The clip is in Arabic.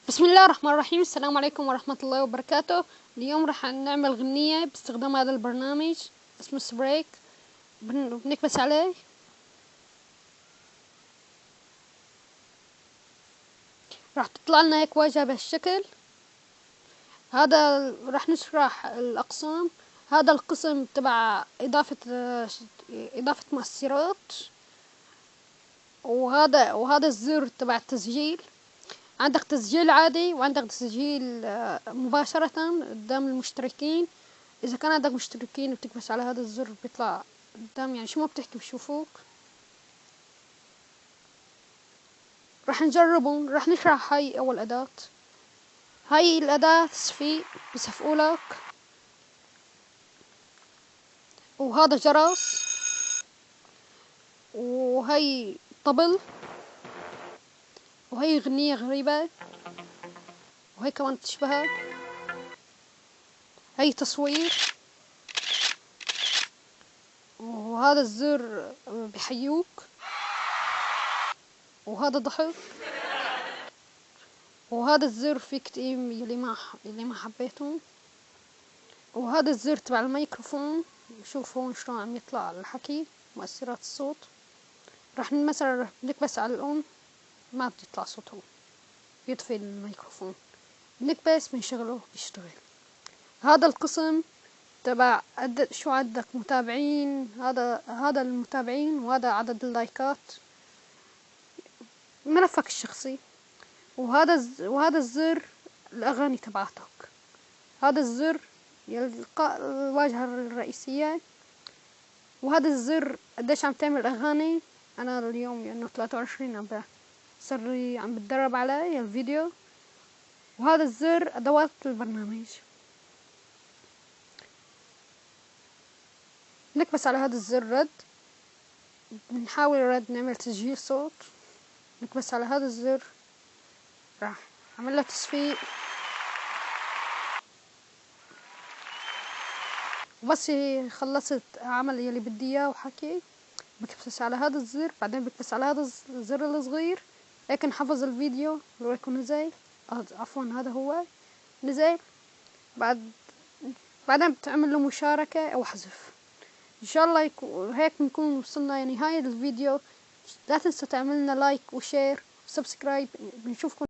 بسم الله الرحمن الرحيم. السلام عليكم ورحمة الله وبركاته. اليوم راح نعمل غنية باستخدام هذا البرنامج اسمه سبريك. بنكبس عليه، راح تطلع لنا هيك واجهة بهالشكل هذا. راح نشرح الأقسام. هذا القسم تبع إضافة مؤثرات، وهذا الزر تبع التسجيل. عندك تسجيل عادي وعندك تسجيل مباشرة قدام المشتركين. إذا كان عندك مشتركين وتكبس على هذا الزر بيطلع قدام، يعني شو ما بتحكي بشوفوك. راح نجربه، راح نشرح هاي أول أداة. هاي الأداة تصفي، بصفقولك. وهذا جرس، وهي طبل، وهي غنية غريبة، وهي كمان تشبهها. هي تصوير، وهذا الزر بحيوك، وهذا ضحك، وهذا الزر في كتيم اللي ما حبيته. وهذا الزر تبع الميكروفون. شوف هون شلون عم يطلع الحكي، مؤثرات الصوت. راح مثلا نكبس على الأون، ما بيطلع صوت، هون بيطفي الميكروفون. نكبس بنشغله بيشتغل. هذا القسم تبع شو عندك متابعين، هذا المتابعين، وهذا عدد اللايكات، ملفك الشخصي. وهذا الزر الأغاني تبعتك. هذا الزر الواجهة الرئيسية. وهذا الزر قديش عم تعمل أغاني. أنا اليوم لأنه 23 عم بتدرب عليه الفيديو. وهذا الزر أدوات البرنامج. نكبس على هذا الزر رد، بنحاول رد نعمل تسجيل صوت. نكبس على هذا الزر، راح أعمل له تصفيق. وبس خلصت عمل يلي بدي اياه وحكي، بكبس على هذا الزر. بعدين بكبس على هذا الزر الصغير هيك نحفظ الفيديو لو يكون نزل. عفوا هذا هو نزل. بعدين بتعمل له مشاركة او حذف. ان شاء الله هيك بنكون وصلنا لنهاية الفيديو. لا تنسى تعملنا لايك وشير وسبسكرايب. بنشوفكم